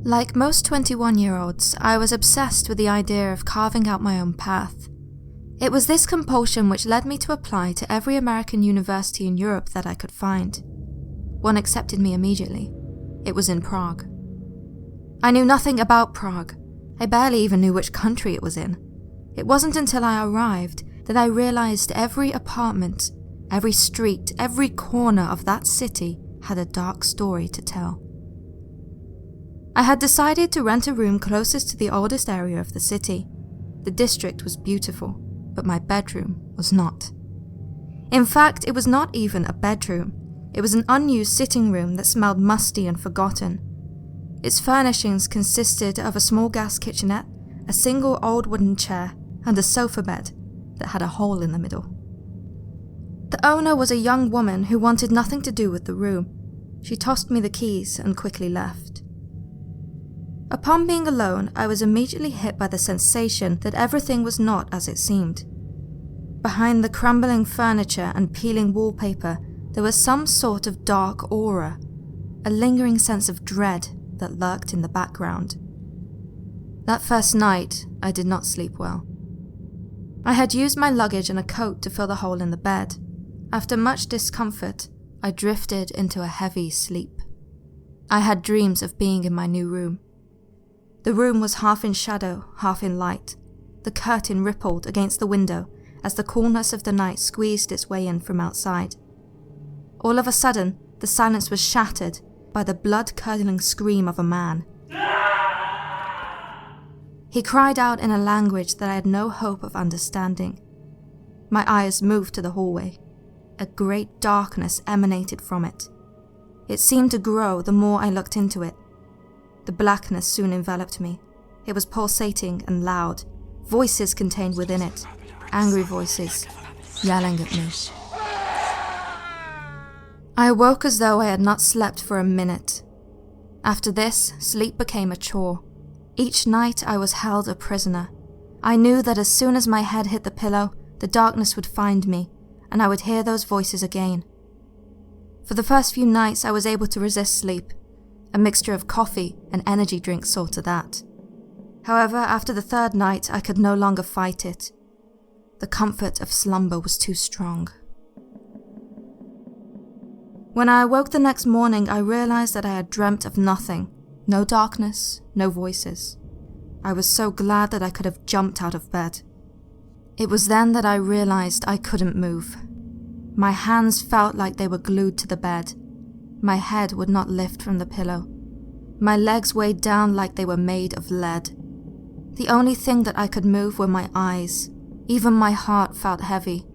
Like most 21-year-olds, I was obsessed with the idea of carving out my own path. It was this compulsion which led me to apply to every American university in Europe that I could find. One accepted me immediately. It was in Prague. I knew nothing about Prague. I barely even knew which country it was in. It wasn't until I arrived that I realized every apartment, every street, every corner of that city had a dark story to tell. I had decided to rent a room closest to the oldest area of the city. The district was beautiful, but my bedroom was not. In fact, it was not even a bedroom. It was an unused sitting room that smelled musty and forgotten. Its furnishings consisted of a small gas kitchenette, a single old wooden chair, and a sofa bed that had a hole in the middle. The owner was a young woman who wanted nothing to do with the room. She tossed me the keys and quickly left. Upon being alone, I was immediately hit by the sensation that everything was not as it seemed. Behind the crumbling furniture and peeling wallpaper, there was some sort of dark aura, a lingering sense of dread that lurked in the background. That first night, I did not sleep well. I had used my luggage and a coat to fill the hole in the bed. After much discomfort, I drifted into a heavy sleep. I had dreams of being in my new room. The room was half in shadow, half in light. The curtain rippled against the window as the coolness of the night squeezed its way in from outside. All of a sudden, the silence was shattered by the blood-curdling scream of a man. He cried out in a language that I had no hope of understanding. My eyes moved to the hallway. A great darkness emanated from it. It seemed to grow the more I looked into it. The blackness soon enveloped me. It was pulsating and loud, voices contained within it, angry voices, yelling at me. I awoke as though I had not slept for a minute. After this, sleep became a chore. Each night I was held a prisoner. I knew that as soon as my head hit the pillow, the darkness would find me, and I would hear those voices again. For the first few nights I was able to resist sleep. A mixture of coffee and energy drinks saw to that. However, after the third night, I could no longer fight it. The comfort of slumber was too strong. When I awoke the next morning, I realized that I had dreamt of nothing. No darkness, no voices. I was so glad that I could have jumped out of bed. It was then that I realized I couldn't move. My hands felt like they were glued to the bed. My head would not lift from the pillow. My legs weighed down like they were made of lead. The only thing that I could move were my eyes. Even my heart felt heavy.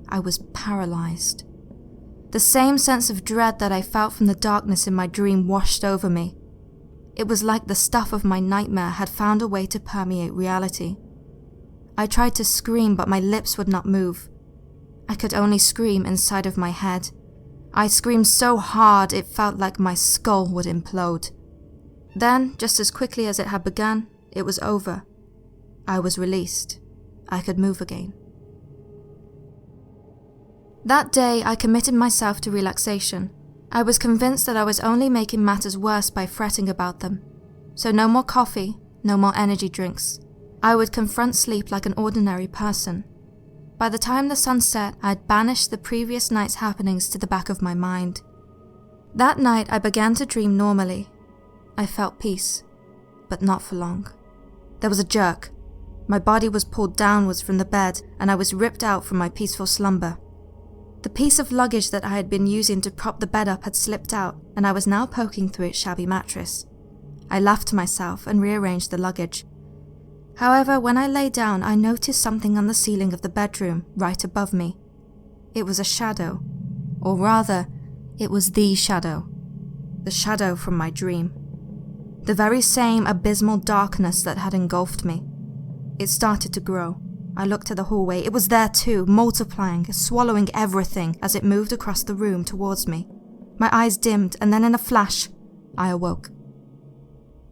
I was paralyzed. The same sense of dread that I felt from the darkness in my dream washed over me. It was like the stuff of my nightmare had found a way to permeate reality. I tried to scream, but my lips would not move. I could only scream inside of my head. I screamed so hard it felt like my skull would implode. Then, just as quickly as it had begun, it was over. I was released. I could move again. That day, I committed myself to relaxation. I was convinced that I was only making matters worse by fretting about them. So no more coffee, no more energy drinks. I would confront sleep like an ordinary person. By the time the sun set, I had banished the previous night's happenings to the back of my mind. That night, I began to dream normally. I felt peace, but not for long. There was a jerk. My body was pulled downwards from the bed, and I was ripped out from my peaceful slumber. The piece of luggage that I had been using to prop the bed up had slipped out, and I was now poking through its shabby mattress. I laughed to myself and rearranged the luggage. However, when I lay down, I noticed something on the ceiling of the bedroom, right above me. It was a shadow. Or rather, it was the shadow. The shadow from my dream. The very same abysmal darkness that had engulfed me. It started to grow. I looked at the hallway. It was there too, multiplying, swallowing everything as it moved across the room towards me. My eyes dimmed, and then in a flash, I awoke.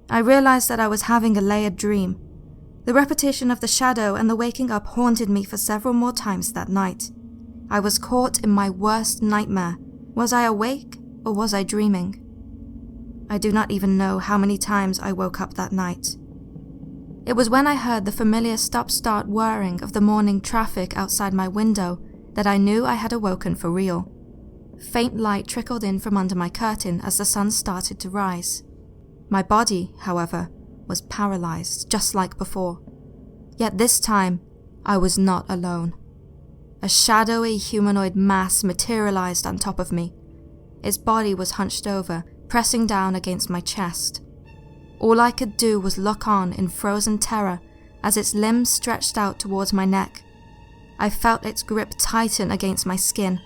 I realized that I was having a layered dream. The repetition of the shadow and the waking up haunted me for several more times that night. I was caught in my worst nightmare. Was I awake or was I dreaming? I do not even know how many times I woke up that night. It was when I heard the familiar stop-start whirring of the morning traffic outside my window that I knew I had awoken for real. Faint light trickled in from under my curtain as the sun started to rise. My body, however, was paralyzed just like before. Yet this time, I was not alone. A shadowy humanoid mass materialized on top of me. Its body was hunched over, pressing down against my chest. All I could do was look on in frozen terror as its limbs stretched out towards my neck. I felt its grip tighten against my skin.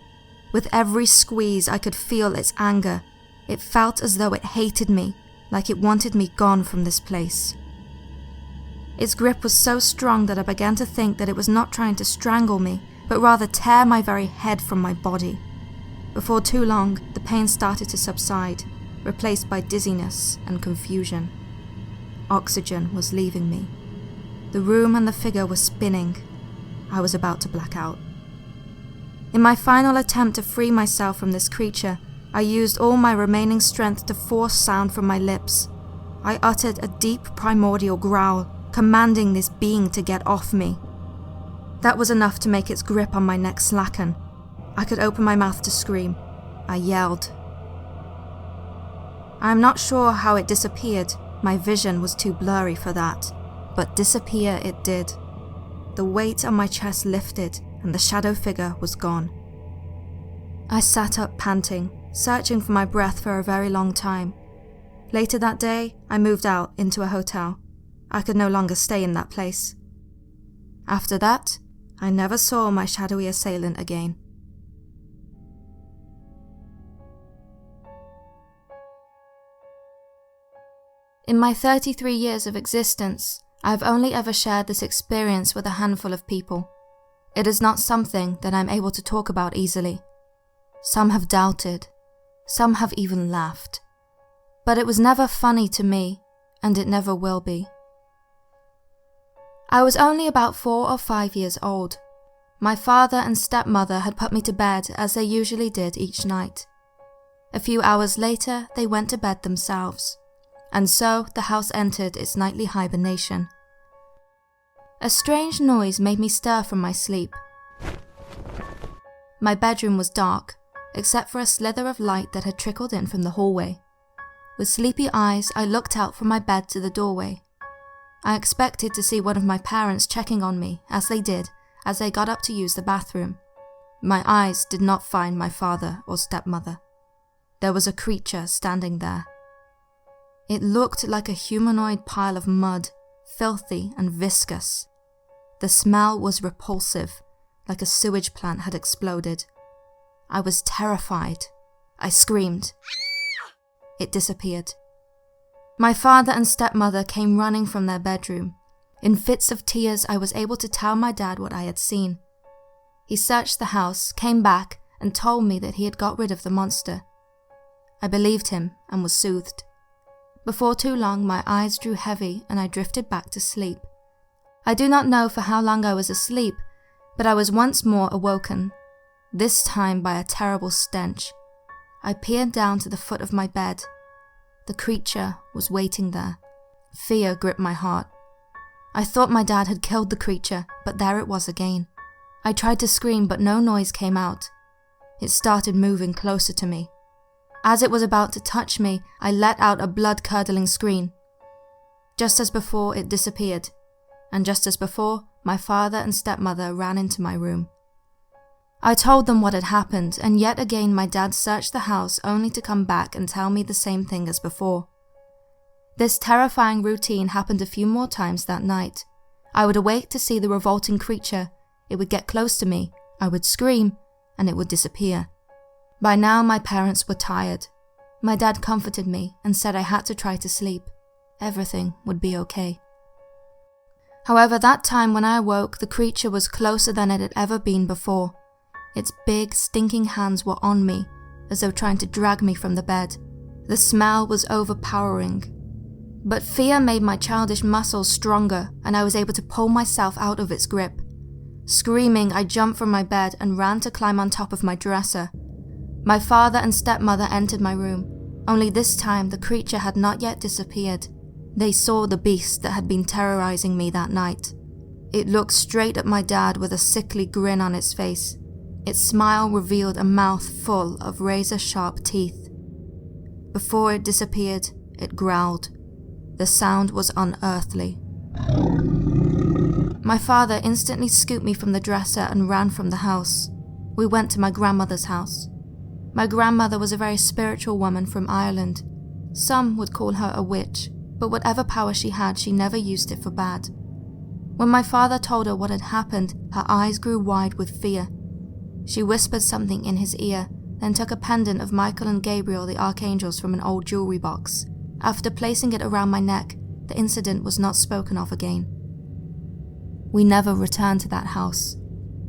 With every squeeze, I could feel its anger. It felt as though it hated me, like it wanted me gone from this place. Its grip was so strong that I began to think that it was not trying to strangle me, but rather tear my very head from my body. Before too long, the pain started to subside, replaced by dizziness and confusion. Oxygen was leaving me. The room and the figure were spinning. I was about to black out. In my final attempt to free myself from this creature, I used all my remaining strength to force sound from my lips. I uttered a deep primordial growl, commanding this being to get off me. That was enough to make its grip on my neck slacken. I could open my mouth to scream. I yelled. I am not sure how it disappeared. My vision was too blurry for that, but disappear it did. The weight on my chest lifted and the shadow figure was gone. I sat up panting, searching for my breath for a very long time. Later that day, I moved out into a hotel. I could no longer stay in that place. After that, I never saw my shadowy assailant again. In my 33 years of existence, I have only ever shared this experience with a handful of people. It is not something that I'm able to talk about easily. Some have doubted, some have even laughed. But it was never funny to me, and it never will be. I was only about 4 or 5 years old. My father and stepmother had put me to bed as they usually did each night. A few hours later, they went to bed themselves, and so the house entered its nightly hibernation. A strange noise made me stir from my sleep. My bedroom was dark, except for a slither of light that had trickled in from the hallway. With sleepy eyes, I looked out from my bed to the doorway. I expected to see one of my parents checking on me, as they did, as they got up to use the bathroom. My eyes did not find my father or stepmother. There was a creature standing there. It looked like a humanoid pile of mud, filthy and viscous. The smell was repulsive, like a sewage plant had exploded. I was terrified. I screamed. It disappeared. My father and stepmother came running from their bedroom. In fits of tears, I was able to tell my dad what I had seen. He searched the house, came back, and told me that he had got rid of the monster. I believed him and was soothed. Before too long, my eyes drew heavy and I drifted back to sleep. I do not know for how long I was asleep, but I was once more awoken, this time by a terrible stench. I peered down to the foot of my bed. The creature was waiting there. Fear gripped my heart. I thought my dad had killed the creature, but there it was again. I tried to scream, but no noise came out. It started moving closer to me. As it was about to touch me, I let out a blood-curdling scream. Just as before, it disappeared, and just as before, my father and stepmother ran into my room. I told them what had happened, and yet again my dad searched the house only to come back and tell me the same thing as before. This terrifying routine happened a few more times that night. I would awake to see the revolting creature, it would get close to me, I would scream, and it would disappear. By now my parents were tired. My dad comforted me and said I had to try to sleep. Everything would be okay. However, that time when I awoke, the creature was closer than it had ever been before. Its big, stinking hands were on me, as though trying to drag me from the bed. The smell was overpowering. But fear made my childish muscles stronger, and I was able to pull myself out of its grip. Screaming, I jumped from my bed and ran to climb on top of my dresser. My father and stepmother entered my room. Only this time the creature had not yet disappeared. They saw the beast that had been terrorizing me that night. It looked straight at my dad with a sickly grin on its face. Its smile revealed a mouth full of razor-sharp teeth. Before it disappeared, it growled. The sound was unearthly. My father instantly scooped me from the dresser and ran from the house. We went to my grandmother's house. My grandmother was a very spiritual woman from Ireland. Some would call her a witch, but whatever power she had, she never used it for bad. When my father told her what had happened, her eyes grew wide with fear. She whispered something in his ear, then took a pendant of Michael and Gabriel the archangels from an old jewelry box. After placing it around my neck, the incident was not spoken of again. We never returned to that house,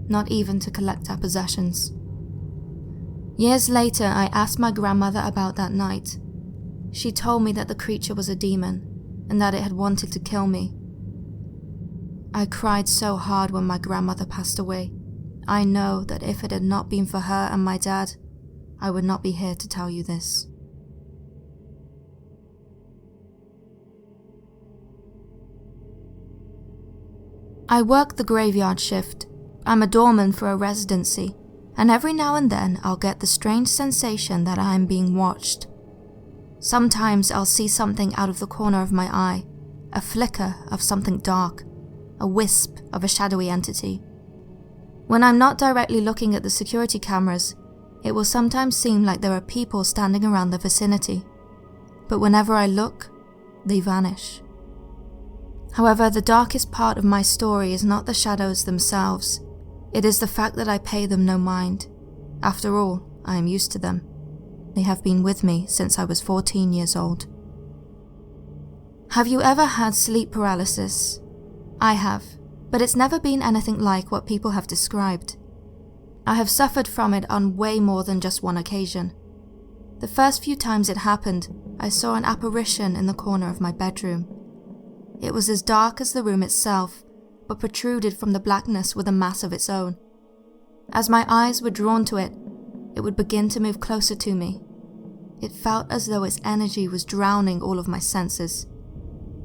not even to collect our possessions. Years later, I asked my grandmother about that night. She told me that the creature was a demon, and that it had wanted to kill me. I cried so hard when my grandmother passed away. I know that if it had not been for her and my dad, I would not be here to tell you this. I work the graveyard shift. I'm a doorman for a residency, and every now and then I'll get the strange sensation that I am being watched. Sometimes I'll see something out of the corner of my eye, a flicker of something dark, a wisp of a shadowy entity. When I'm not directly looking at the security cameras, it will sometimes seem like there are people standing around the vicinity, but whenever I look, they vanish. However, the darkest part of my story is not the shadows themselves. It is the fact that I pay them no mind. After all, I am used to them. They have been with me since I was 14 years old. Have you ever had sleep paralysis? I have, but it's never been anything like what people have described. I have suffered from it on way more than just one occasion. The first few times it happened, I saw an apparition in the corner of my bedroom. It was as dark as the room itself, but protruded from the blackness with a mass of its own. As my eyes were drawn to it, it would begin to move closer to me. It felt as though its energy was drowning all of my senses.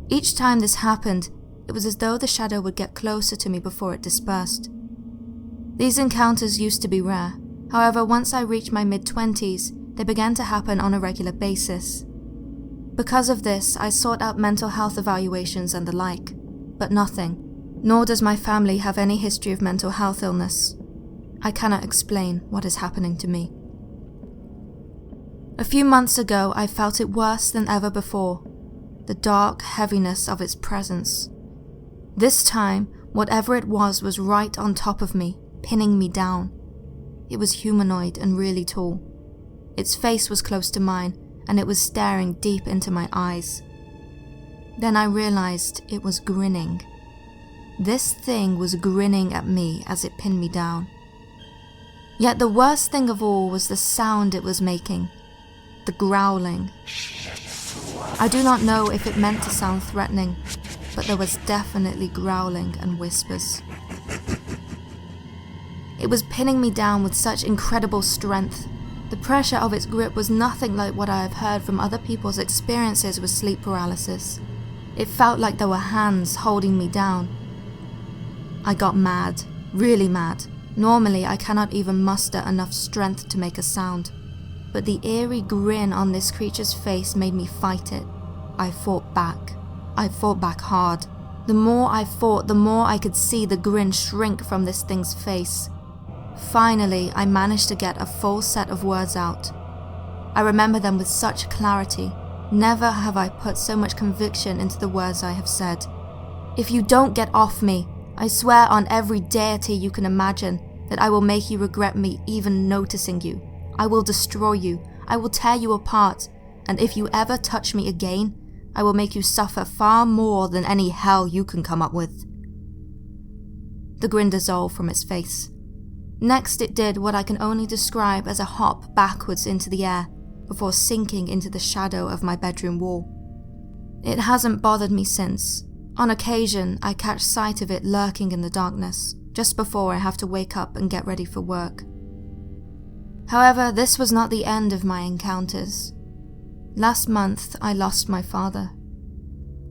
Each time this happened, it was as though the shadow would get closer to me before it dispersed. These encounters used to be rare. However, once I reached my mid-20s, they began to happen on a regular basis. Because of this, I sought out mental health evaluations and the like, but nothing, nor does my family have any history of mental health illness. I cannot explain what is happening to me. A few months ago, I felt it worse than ever before, the dark heaviness of its presence. This time, whatever it was right on top of me, pinning me down. It was humanoid and really tall. Its face was close to mine, and it was staring deep into my eyes. Then I realized it was grinning. This thing was grinning at me as it pinned me down. Yet the worst thing of all was the sound it was making, the growling. I do not know if it meant to sound threatening, but there was definitely growling and whispers. It was pinning me down with such incredible strength. The pressure of its grip was nothing like what I have heard from other people's experiences with sleep paralysis. It felt like there were hands holding me down. I got mad, really mad. Normally, I cannot even muster enough strength to make a sound. But the eerie grin on this creature's face made me fight it. I fought back. I fought back hard. The more I fought, the more I could see the grin shrink from this thing's face. Finally, I managed to get a full set of words out. I remember them with such clarity. Never have I put so much conviction into the words I have said. If you don't get off me, I swear on every deity you can imagine that I will make you regret me even noticing you. I will destroy you. I will tear you apart. And if you ever touch me again, I will make you suffer far more than any hell you can come up with. The grin dissolved from its face. Next, it did what I can only describe as a hop backwards into the air before sinking into the shadow of my bedroom wall. It hasn't bothered me since. On occasion, I catch sight of it lurking in the darkness, just before I have to wake up and get ready for work. However, this was not the end of my encounters. Last month, I lost my father.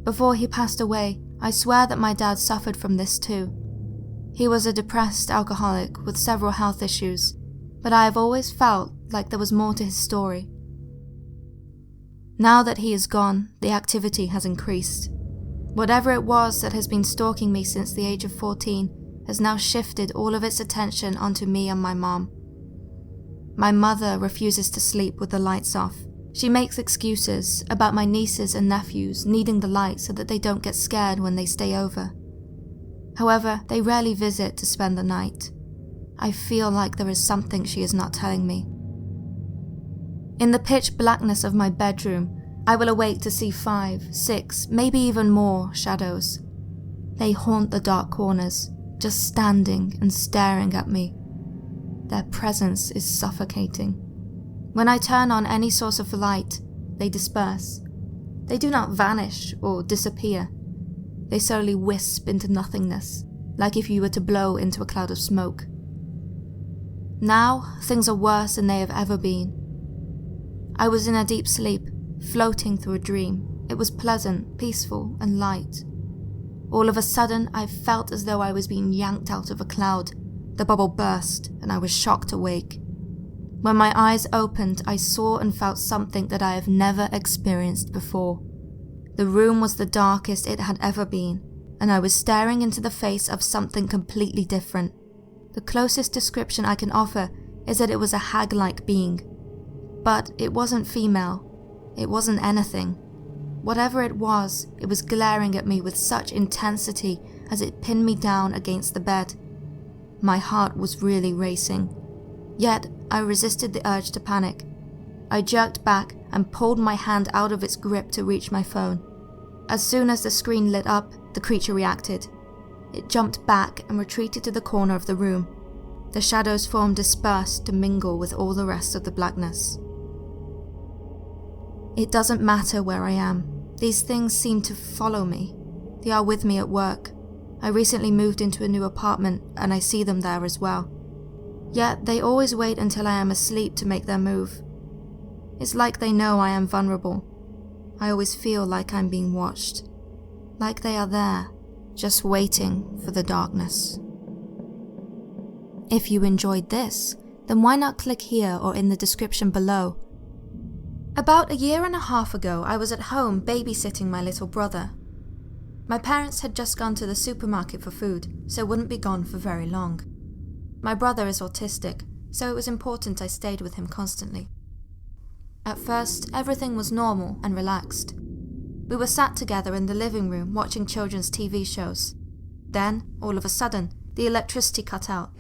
Before he passed away, I swear that my dad suffered from this too. He was a depressed alcoholic with several health issues, but I have always felt like there was more to his story. Now that he is gone, the activity has increased. Whatever it was that has been stalking me since the age of 14 has now shifted all of its attention onto me and my mom. My mother refuses to sleep with the lights off. She makes excuses about my nieces and nephews needing the light so that they don't get scared when they stay over. However, they rarely visit to spend the night. I feel like there is something she is not telling me. In the pitch blackness of my bedroom, I will awake to see 5, 6, maybe even more shadows. They haunt the dark corners, just standing and staring at me. Their presence is suffocating. When I turn on any source of light, they disperse. They do not vanish or disappear. They slowly wisp into nothingness, like if you were to blow into a cloud of smoke. Now, things are worse than they have ever been. I was in a deep sleep, floating through a dream. It was pleasant, peaceful, and light. All of a sudden, I felt as though I was being yanked out of a cloud. The bubble burst, and I was shocked awake. When my eyes opened, I saw and felt something that I have never experienced before. The room was the darkest it had ever been, and I was staring into the face of something completely different. The closest description I can offer is that it was a hag-like being. But it wasn't female. It wasn't anything. Whatever it was glaring at me with such intensity as it pinned me down against the bed. My heart was really racing. Yet, I resisted the urge to panic. I jerked back and pulled my hand out of its grip to reach my phone. As soon as the screen lit up, the creature reacted. It jumped back and retreated to the corner of the room. The shadows formed dispersed to mingle with all the rest of the blackness. It doesn't matter where I am. These things seem to follow me. They are with me at work. I recently moved into a new apartment and I see them there as well. Yet they always wait until I am asleep to make their move. It's like they know I am vulnerable. I always feel like I'm being watched. Like they are there, just waiting for the darkness. If you enjoyed this, then why not click here or in the description below. About 1.5 years ago, I was at home babysitting my little brother. My parents had just gone to the supermarket for food, so wouldn't be gone for very long. My brother is autistic, so it was important I stayed with him constantly. At first, everything was normal and relaxed. We were sat together in the living room watching children's TV shows. Then, all of a sudden, the electricity cut out.